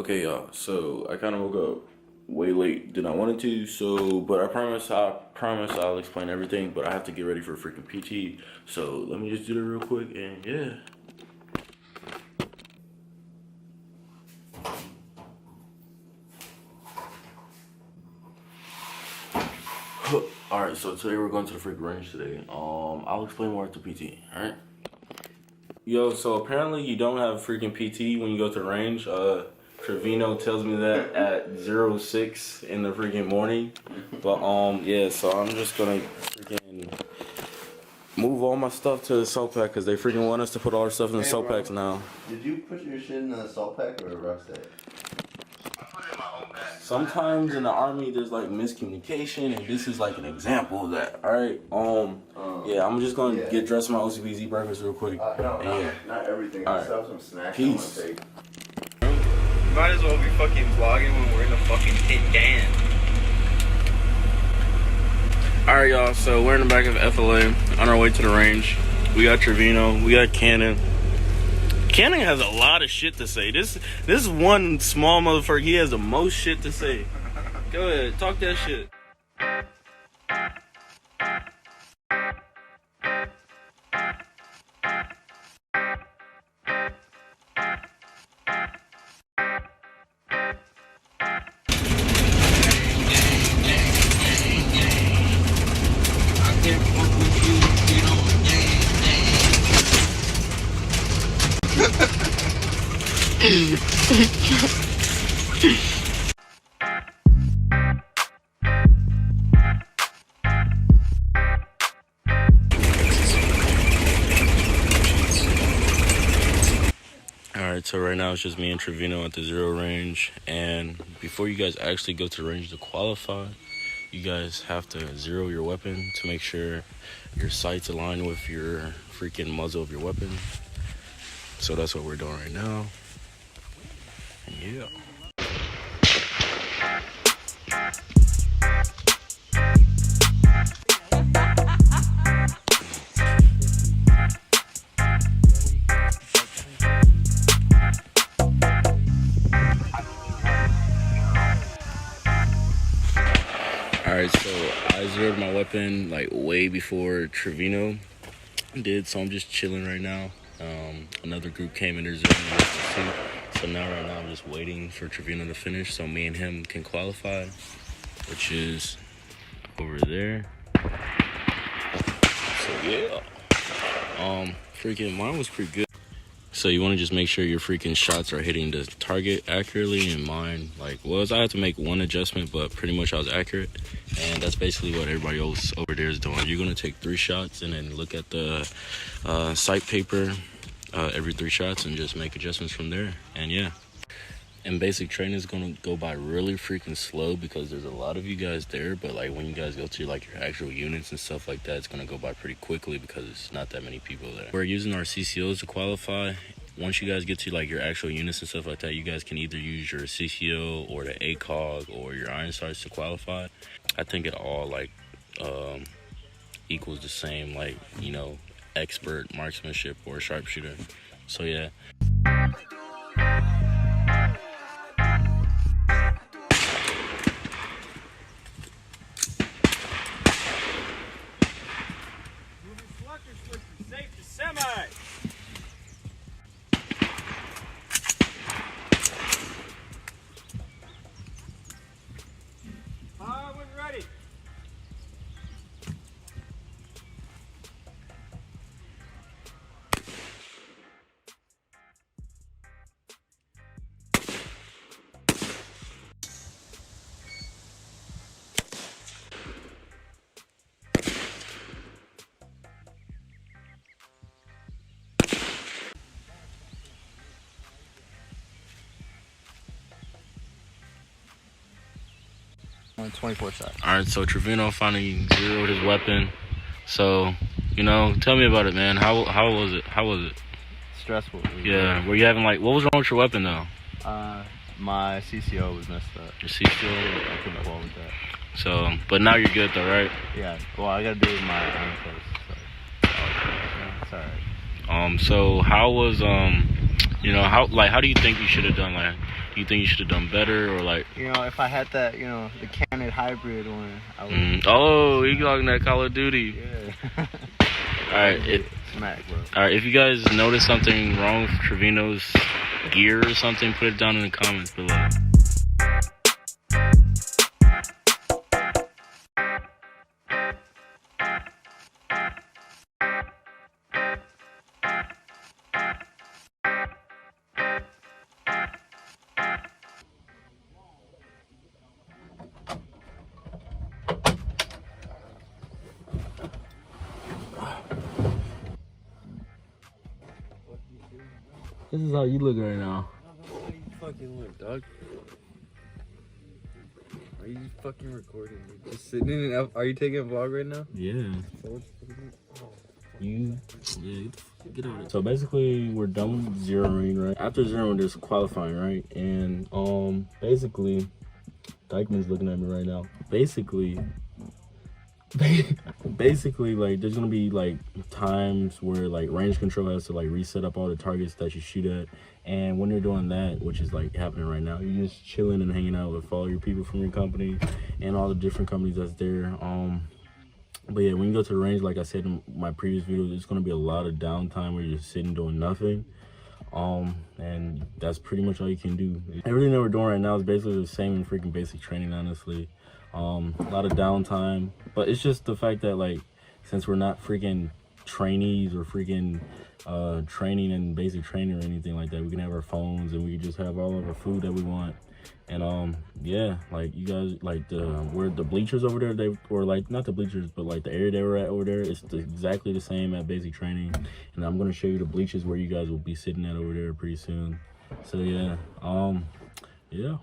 Okay, y'all. So I kind of woke up way late than I wanted to. But I promise I'll explain everything. But I have to get ready for freaking PT. So let me just do it real quick, and yeah. All right. So today we're going to the freaking range today. I'll explain more at the PT. All right. Yo, so apparently you don't have freaking PT when you go to the range. Trevino tells me that at 06 in the freaking morning. But yeah, so I'm just gonna freaking move all my stuff to the salt pack because they freaking want us to put all our stuff in the salt packs now. Did you put your shit in a salt pack or a rucksack? I put it in my own bag. Sometimes in the army there's like miscommunication, and this is like an example of that. All right. Yeah, I'm just gonna get dressed in my OCBZ burgers real quick. Not everything. I still have some snacks I want to take. Might as well be fucking vlogging when we're in a fucking tin can. Alright, y'all, so we're in the back of FLA on our way to the range. We got Trevino, we got Cannon. Cannon has a lot of shit to say. This one small motherfucker, he has the most shit to say. Go ahead, talk that shit. Alright, so right now it's just me and Trevino at the 0 range, and before you guys actually go to the range to qualify, you guys have to 0 your weapon to make sure your sights align with your freaking muzzle of your weapon. So that's what we're doing right now. And yeah. Alright, so I zeroed my weapon like way before Trevino did, so I'm just chilling right now. Another group came and they're zeroing my weapon too. So now right now I'm just waiting for Trevino to finish so me and him can qualify, which is over there. So yeah. Freaking mine was pretty good. So you want to just make sure your freaking shots are hitting the target accurately, and mine was I had to make one adjustment, but pretty much I was accurate. And that's basically what everybody else over there is doing. You're going to take 3 shots and then look at the sight paper every 3 shots and just make adjustments from there. And yeah. And basic training is going to go by really freaking slow because there's a lot of you guys there. But like when you guys go to like your actual units and stuff like that, it's going to go by pretty quickly because it's not that many people there. We're using our CCOs to qualify. Once you guys get to like your actual units and stuff like that, you guys can either use your CCO or the ACOG or your iron sights to qualify. I think it all like equals the same, like, you know, expert marksmanship or sharpshooter. So yeah. On 24 shots. Alright, so Trevino finally zeroed his weapon. So, you know, tell me about it, man. How was it? How was it? Stressful. Yeah, were you having like, what was wrong with your weapon though? My CCO was messed up. Your CCO? I couldn't roll with that. So, but now you're good though, right? Yeah, well, I gotta do it with my iron first, so. Yeah, it's alright. So how was You know, how do you think you should have done? Like, do you think you should have done better, or like? You know, if I had that, you know, the Canon hybrid one, I would. Oh, you talking that Call of Duty? Yeah. All right, smack, bro. all right. If you guys notice something wrong with Trevino's gear or something, put it down in the comments below. This is how you look right now. How you fucking look, dog? Are you fucking recording? You're just sitting in an Are you taking a vlog right now? Yeah. Get out of it. So basically, we're done with zeroing, right? After zeroing, there's qualifying, right? And basically, Dykeman's looking at me right now. Basically, like, there's gonna be like times where like range control has to like reset up all the targets that you shoot at, and when you're doing that, which is like happening right now, you're just chilling and hanging out with all your people from your company and all the different companies that's there. But yeah, when you go to the range, like I said in my previous video, there's gonna be a lot of downtime where you're just sitting doing nothing. And that's pretty much all you can do. Everything that we're doing right now is basically the same in freaking basic training, honestly. A lot of downtime, but it's just the fact that, like, since we're not freaking trainees or freaking training in basic training or anything like that, we can have our phones and we can just have all of our food that we want. And yeah, like, you guys, like, where the bleachers over there, they were like, not the bleachers, but like the area they were at over there, it's exactly the same at basic training. And I'm gonna show you the bleachers where you guys will be sitting at over there pretty soon. So yeah, yeah.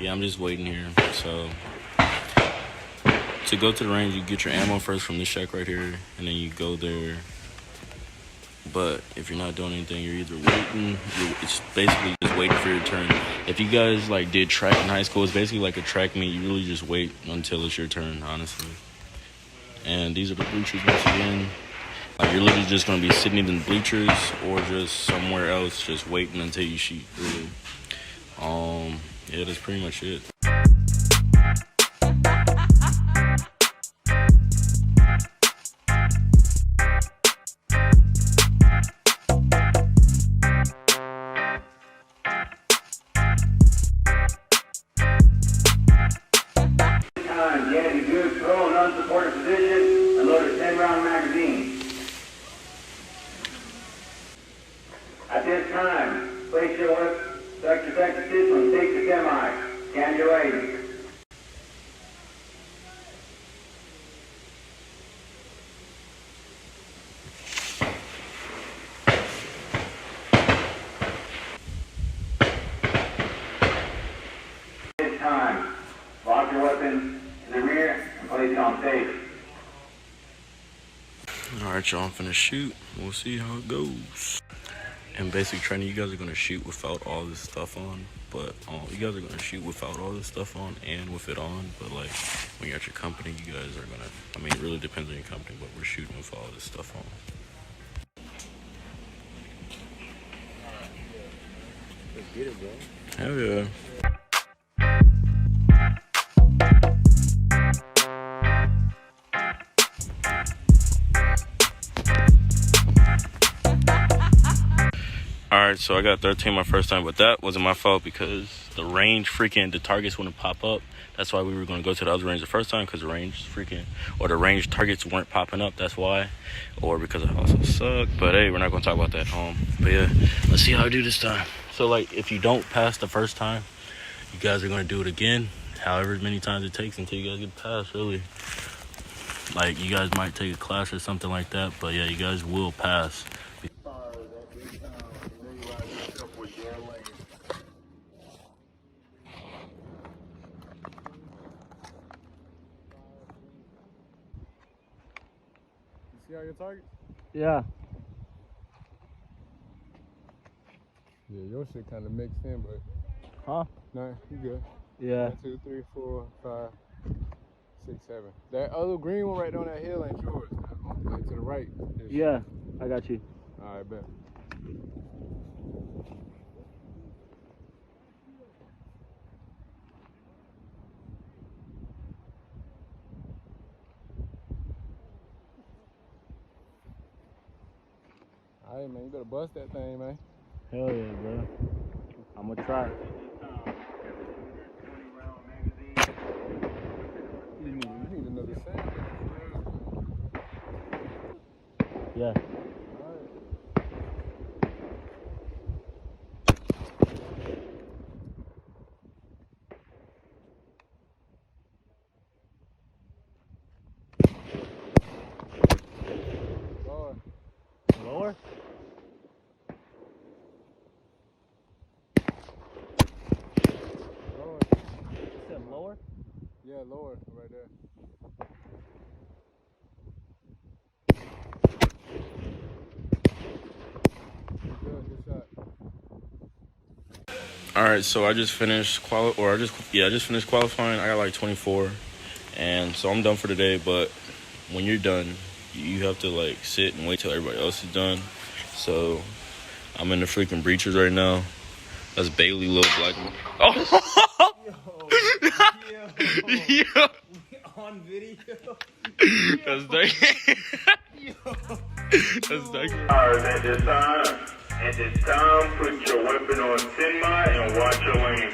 Yeah, I'm just waiting here. So to go to the range, you get your ammo first from this shack right here, and then you go there. But if you're not doing anything, you're either waiting, it's basically just waiting for your turn. If you guys like did track in high school, it's basically like a track meet. You really just wait until it's your turn, honestly. And these are the bleachers once again. Like, you're literally just gonna be sitting in the bleachers or just somewhere else, just waiting until you shoot, really. Yeah, that's pretty much it. Time, the enemy goods throw an unsupported position and load a 10-round magazine. At this time, place your weapon. Sector system, take the semi. Scan your right. This time, lock your weapon to the rear and place it on safe. Alright, y'all, I'm finna shoot. We'll see how it goes. In basic training, you guys are gonna shoot without all this stuff on, but you guys are gonna shoot without all this stuff on and with it on. But like, when you're at your company, you guys are gonna, I mean, it really depends on your company, but we're shooting with all this stuff on. Let's get it, bro. Hell yeah. Alright, so I got 13 my first time, but that wasn't my fault because the range the targets wouldn't pop up. That's why we were going to go to the other range the first time, because the range the range targets weren't popping up. That's why. Or because it also sucked. But hey, we're not going to talk about that. But yeah, let's see how I do this time. So like, if you don't pass the first time, you guys are going to do it again, however many times it takes until you guys get past, really. Like, you guys might take a class or something like that, but yeah, you guys will pass. got your target? Yeah. Yeah, your shit kind of mixed in, but. Huh? No, you good. Yeah. 1, 2, 3, 4, 5, 6, 7. That other green one right on that hill ain't yours. Like to the right. Yeah, I got you. All right, bet. All right, man, you better bust that thing, man. Hell yeah, bro. I'm gonna try. You need another sound. Yeah. Lower. Lower? Lower. You said lower? Yeah, lower, right there. Good shot. All right, so I just finished I just finished qualifying. I got like 24, and so I'm done for today. But when you're done, you have to like sit and wait till everybody else is done. So I'm in the freaking breachers right now. That's Bailey, little black. Oh, yo. On video. That's That's At this time, put your weapon on 10 mile and watch your lane.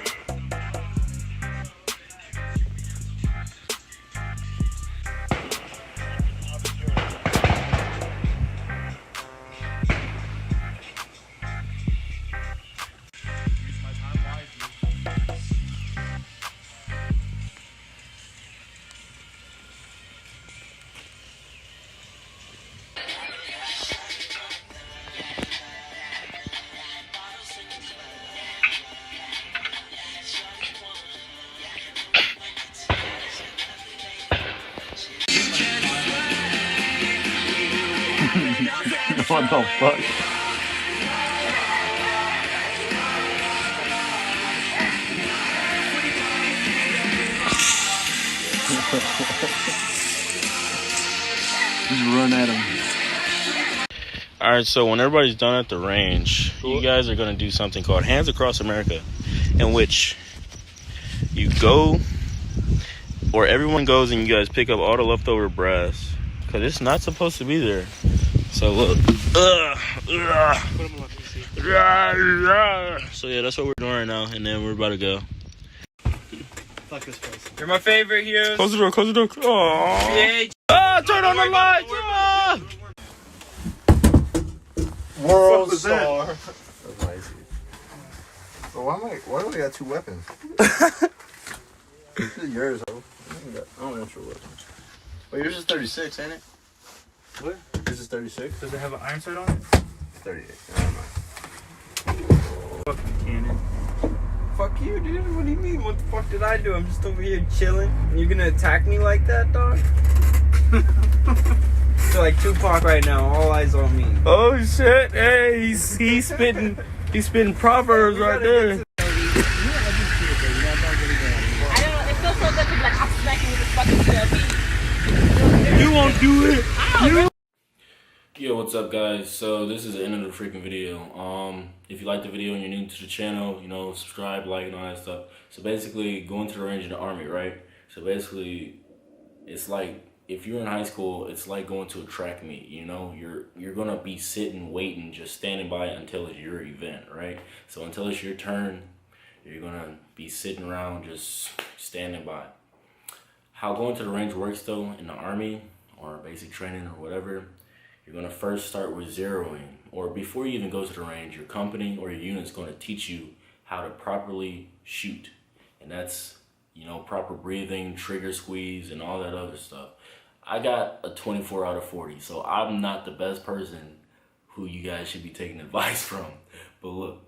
What the fuck? Just run at him. All right, so when everybody's done at the range, you guys are going to do something called Hands Across America, in which you go, or everyone goes and you guys pick up all the leftover brass, because it's not supposed to be there. So look. So yeah, that's what we're doing right now, and then we're about to go. Fuck this place. You're my favorite, Hughes. Close the door, close the door. Aww. Yeah. Ah, turn on the lights. Ah! World star. That's nice. So why do I got 2 weapons? This is yours, ho. I don't want your weapon. Wait, yours is 36, ain't it? What? Yours is 36? Does it have an iron sight on it? 38. Never mind. Fucking cannon. Fuck you, dude. What do you mean? What the fuck did I do? I'm just over here chilling. And you're gonna attack me like that, dog? So like Tupac right now, all eyes on me. Oh shit! Hey, he's spitting proverbs right there. I don't know, it feels so good to be like, I'm smacking with this fucking tail. You won't do it. Yo, what's up, guys? So this is the end of the freaking video. If you like the video and you're new to the channel, you know, subscribe, like, and all that stuff. So basically, going to the range in the Army, right? So basically, it's like if you're in high school, it's like going to a track meet. You know, you're gonna be sitting, waiting, just standing by until it's your event, right? So until it's your turn, you're gonna be sitting around, just standing by. How going to the range works though in the Army or basic training or whatever, you're gonna first start with zeroing, or before you even go to the range, your company or your unit's gonna teach you how to properly shoot. And that's, you know, proper breathing, trigger squeeze, and all that other stuff. I got a 24 out of 40, so I'm not the best person who you guys should be taking advice from. But look,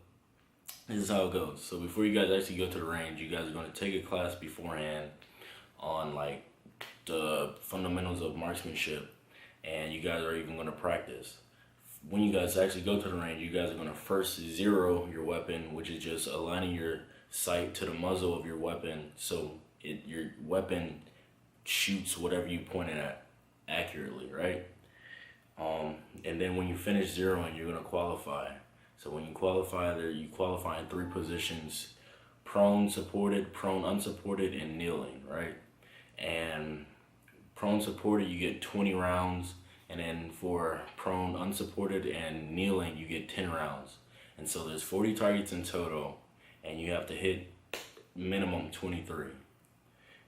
this is how it goes. So before you guys actually go to the range, you guys are gonna take a class beforehand on like the fundamentals of marksmanship. and you guys are even going to practice. When you guys actually go to the range, you guys are going to first zero your weapon, which is just aligning your sight to the muzzle of your weapon so your weapon shoots whatever you point it at accurately, right? And then when you finish zeroing, you're going to qualify. So when you qualify, you qualify in 3 positions: prone, supported, prone, unsupported, and kneeling, right? And prone supported, you get 20 rounds. And then for prone, unsupported, and kneeling, you get 10 rounds. And so there's 40 targets in total, and you have to hit minimum 23.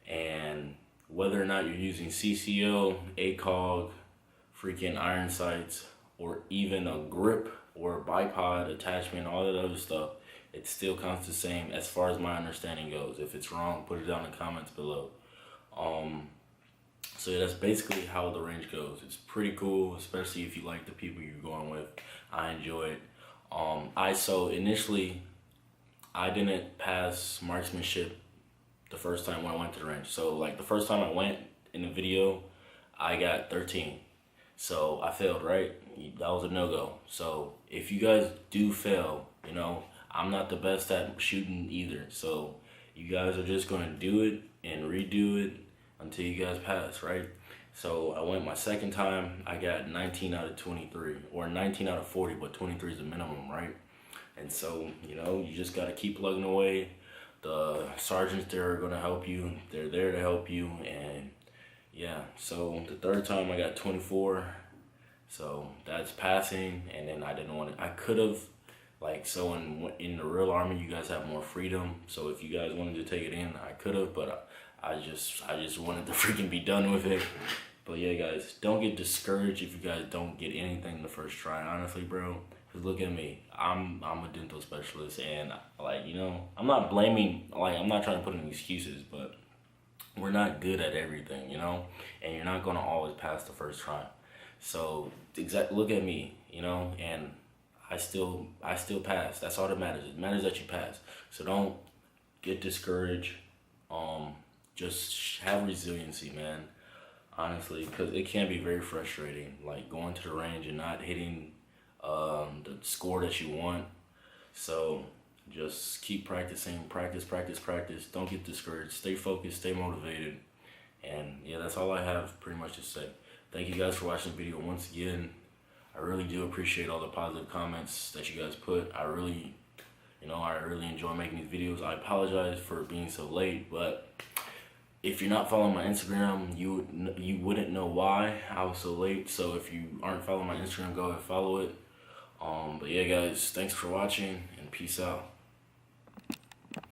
And whether or not you're using CCO, ACOG, freaking iron sights, or even a grip or bipod attachment, all that other stuff, it still counts the same as far as my understanding goes. If it's wrong, put it down in the comments below. So yeah, that's basically how the range goes. It's pretty cool, especially if you like the people you're going with. I enjoy it. So initially, I didn't pass marksmanship the first time when I went to the range. So like the first time I went in the video, I got 13. So I failed, right? That was a no-go. So if you guys do fail, you know, I'm not the best at shooting either. So you guys are just going to do it and redo it until you guys pass, right? So I went my second time, I got 19 out of 23, or 19 out of 40, but 23 is the minimum, right? And so, you know, you just gotta keep plugging away. The sergeants there are gonna help you. They're there to help you, and yeah. So the third time I got 24, so that's passing, and then I didn't want to, I could have, like, so in the real army, you guys have more freedom. So if you guys wanted to take it in, I could have, but I just wanted to freaking be done with it. But yeah, guys, don't get discouraged if you guys don't get anything the first try. Honestly, bro, because look at me. I'm a dental specialist, and like, you know, I'm not blaming, like, I'm not trying to put in excuses, but we're not good at everything, you know, and you're not gonna always pass the first try. So look at me, you know, and I still pass. That's all that matters. It matters that you pass. So don't get discouraged. Just have resiliency, man, honestly, because it can be very frustrating, like going to the range and not hitting the score that you want. So just keep practicing, practice. Don't get discouraged. Stay focused, stay motivated. And yeah, that's all I have pretty much to say. Thank you guys for watching the video once again. I really do appreciate all the positive comments that you guys put. I really enjoy making these videos. I apologize for being so late, but if you're not following my Instagram, you wouldn't know why I was so late. So if you aren't following my Instagram, go ahead and follow it. But yeah, guys, thanks for watching, and peace out.